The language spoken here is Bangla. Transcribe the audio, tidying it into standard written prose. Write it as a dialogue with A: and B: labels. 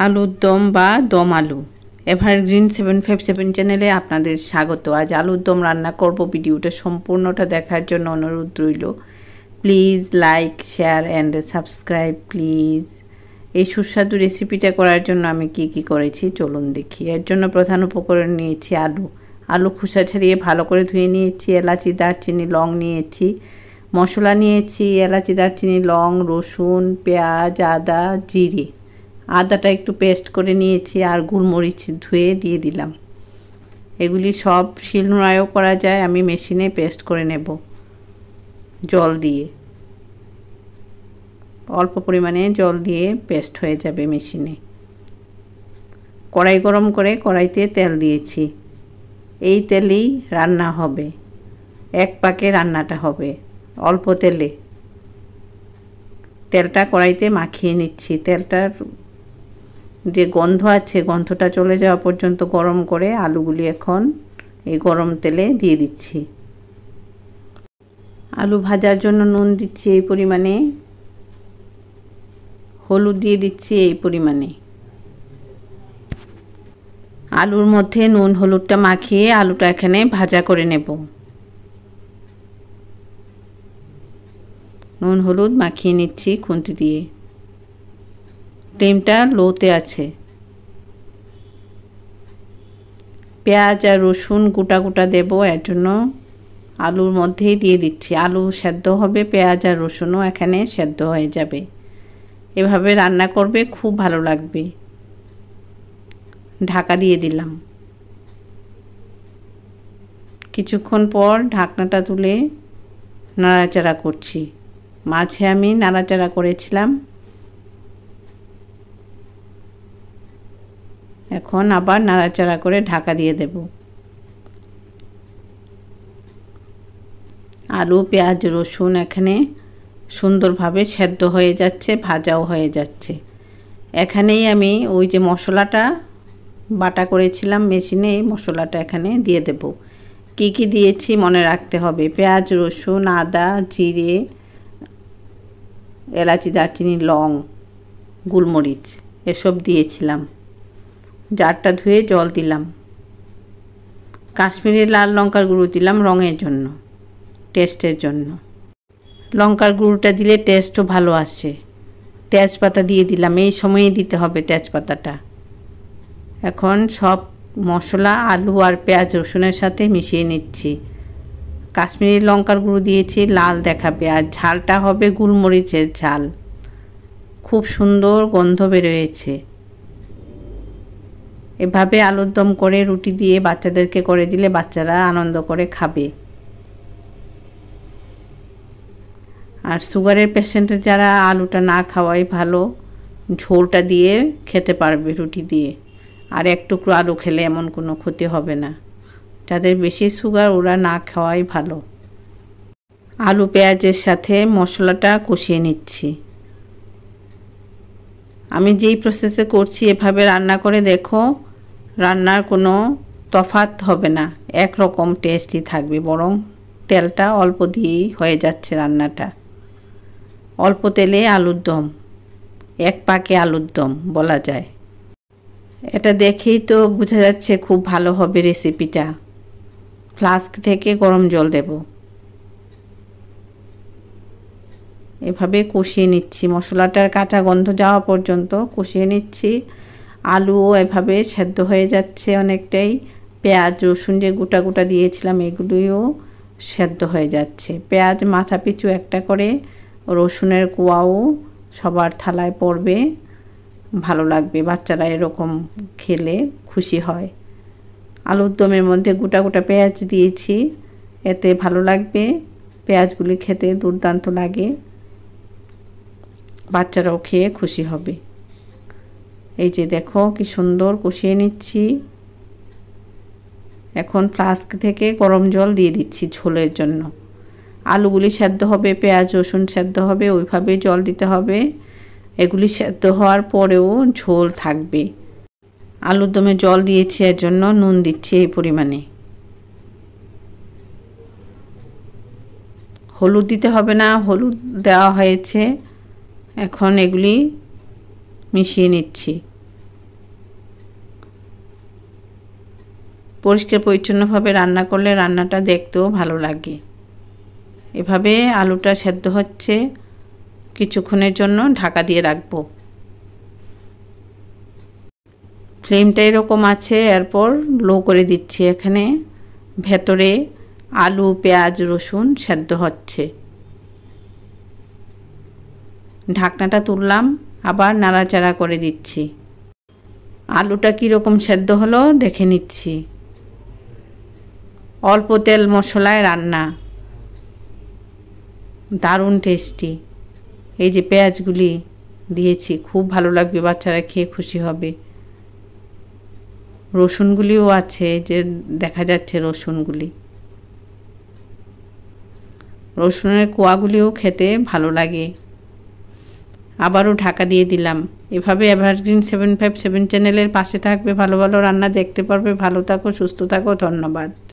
A: আলুর দম বা দম আলু এভারগ্রিন 757 চ্যানেলে আপনাদের স্বাগত। আজ আলুর দম রান্না করব। ভিডিওটা সম্পূর্ণটা দেখার জন্য অনুরোধ রইল। Please like, share and subscribe please. এই সুস্বাদু রেসিপিটা করার জন্য আমি কি করেছি চলুন দেখি। এর জন্য প্রধান উপকরণ নিয়েছি আলু খোসা ছাড়িয়ে ভালো করে ধুয়ে নিয়েছি। এলাচি, দারচিনি, লং নিয়েছি। মশলা নিয়েছি এলাচি, দারচিনি, লং, রসুন, পেঁয়াজ, আদা, জিরে। আদাটা একটু পেস্ট করে নিয়েছি আর গোলমরিচ ধুয়ে দিয়ে দিলাম। এগুলি সব শিলনোড়ায়ও করা যায়, আমি মেশিনে পেস্ট করে নেব জল দিয়ে। অল্প পরিমাণে জল দিয়ে পেস্ট হয়ে যাবে মেশিনে। কড়াই গরম করে কড়াইতে তেল দিয়েছি। এই তেলেই রান্না হবে, এক পাকে রান্নাটা হবে অল্প তেলে। তেলটা কড়াইতে মাখিয়ে নিচ্ছি। তেলটার যে গন্ধ আছে গন্ধটা চলে যাওয়া পর্যন্ত গরম করে আলুগুলি এখন এই গরম তেলে দিয়ে দিচ্ছি। আলু ভাজার জন্য নুন দিচ্ছি এই পরিমাণে, হলুদ দিয়ে দিচ্ছি এই পরিমাণে। আলুর মধ্যে নুন হলুদটা মাখিয়ে আলুটা এখানে ভাজা করে নেব। নুন হলুদ মাখিয়ে নিচ্ছি খুন্তি দিয়ে। ফ্লেমটা লোতে আছে। পেঁয়াজ আর রসুন গোটা দেব, এর জন্য আলুর মধ্যেই দিয়ে দিচ্ছি। আলু সেদ্ধ হবে, পেঁয়াজ আর রসুনও এখানে সেদ্ধ হয়ে যাবে। এভাবে রান্না করবে, খুব ভালো লাগবে। ঢাকা দিয়ে দিলাম। কিছুক্ষণ পর ঢাকনাটা তুলে নাড়াচাড়া করছি। মাঝে আমি নাড়াচাড়া করেছিলাম, এখন আবার নাড়াচাড়া করে ঢাকা দিয়ে দেব। আলু, পেঁয়াজ, রসুন এখানে সুন্দরভাবে সেদ্ধ হয়ে যাচ্ছে, ভাজাও হয়ে যাচ্ছে। এখানেই আমি ওই যে মশলাটা বাটা করেছিলাম মেশিনে, এই মশলাটা এখানে দিয়ে দেব। কি দিয়েছি মনে রাখতে হবে। পেঁয়াজ, রসুন, আদা, জিরে, এলাচি, দারচিনি, লং, গোলমরিচ এসব দিয়েছিলাম। জারটা ধুয়ে জল দিলাম। কাশ্মীরি লাল লঙ্কার গুঁড়ো দিলাম রঙের জন্য, টেস্টের জন্য। লঙ্কার গুঁড়োটা দিলে টেস্টও ভালো আসে। তেজপাতা দিয়ে দিলাম, এই সময়ে দিতে হবে তেজপাতাটা। এখন সব মশলা আলু আর পেঁয়াজ রসুনের সাথে মিশিয়ে নিচ্ছি। কাশ্মীরি লঙ্কার গুঁড়ো দিয়েছি, লাল দেখাবে, আর ঝালটা হবে গোলমরিচের ঝাল। খুব সুন্দর গন্ধ বেরোয়েছে। এভাবে আলুর দম করে রুটি দিয়ে বাচ্চাদেরকে করে দিলে বাচ্চারা আনন্দ করে খাবে। আর সুগারের পেশেন্টের যারা আলুটা না খাওয়াই ভালো, ঝোলটা দিয়ে খেতে পারবে রুটি দিয়ে। আর এক টুকরো আলু খেলে এমন কোনো ক্ষতি হবে না। যাদের বেশি সুগার ওরা না খাওয়াই ভালো। আলু পেঁয়াজের সাথে মশলাটা কষিয়ে নিচ্ছি। আমি যেই প্রসেসে করছি এভাবে রান্না করে দেখো, রান্নার কোনো তফাৎ হবে না, একরকম টেস্টই থাকবে। বরং তেলটা অল্প দিয়েই হয়ে যাচ্ছে রান্নাটা। অল্প তেলে আলুর দম, এক পাকে আলুর দম বলা যায়। এটা দেখেই তো বোঝা যাচ্ছে খুব ভালো হবে রেসিপিটা। ফ্লাস্ক থেকে গরম জল দেব। এভাবে কষিয়ে নিচ্ছি, মশলাটার কাঁচা গন্ধ যাওয়া পর্যন্ত কষিয়ে নিচ্ছি। আলুও এভাবে সেদ্ধ হয়ে যাচ্ছে অনেকটাই। পেঁয়াজ রসুন যে গোটা দিয়েছিলাম এগুলিও সেদ্ধ হয়ে যাচ্ছে। পেঁয়াজ মাথা পিছু একটা করে, রসুনের কোয়াও সবার থালায় পড়বে, ভালো লাগবে। বাচ্চারা এরকম খেলে খুশি হয়। আলুর দমের মধ্যে গোটা পেঁয়াজ দিয়েছি, এতে ভালো লাগবে। পেঁয়াজগুলি খেতে দুর্দান্ত লাগে, বাচ্চারাও খেয়ে খুশি হবে। এই যে দেখো কি সুন্দর কষিয়ে নিচ্ছি। এখন ফ্লাস্ক থেকে গরম জল দিয়ে দিচ্ছি ঝোলের জন্য। আলুগুলি সেদ্ধ হবে, পেঁয়াজ রসুন সেদ্ধ হবে, ওইভাবে জল দিতে হবে। এগুলি সেদ্ধ হওয়ার পরেও ঝোল থাকবে। আলুর দমে জল দিয়েছি, এর জন্য নুন দিচ্ছি এই পরিমাণে। হলুদ দিতে হবে না, হলুদ দেওয়া হয়েছে। এখন এগুলি মিশিয়ে নিচ্ছি। পরিষ্কার পরিচ্ছন্নভাবে রান্না করলে রান্নাটা দেখতেও ভালো লাগে। এভাবে আলুটা সেদ্ধ হচ্ছে, কিছুক্ষণের জন্য ঢাকা দিয়ে রাখবো। ফ্লেমটা এরকম আছে, এরপর লো করে দিচ্ছি। এখানে ভেতরে আলু, পেঁয়াজ, রসুন সেদ্ধ হচ্ছে। ঢাকনাটা তুললাম, আবার নাড়াচাড়া করে দিচ্ছি। আলুটা কীরকম সেদ্ধ হলো দেখে নিচ্ছি। অল্প তেল মশলায় রান্না, দারুণ টেস্টি। এই যে পেঁয়াজগুলি দিয়েছি, খুব ভালো লাগবে, বাচ্চারা খেয়ে খুশি হবে। রসুনগুলিও আছে, যে দেখা যাচ্ছে রসুনগুলি, রসুনের কোয়াগুলিও খেতে ভালো লাগে। আবারও ঢাকা দিয়ে দিলাম। এভাবে এভারগ্রিন 757 চ্যানেলের পাশে থাকবে, ভালো ভালো রান্না দেখতে পারবে। ভালো থাকো, সুস্থ থাকো, ধন্যবাদ।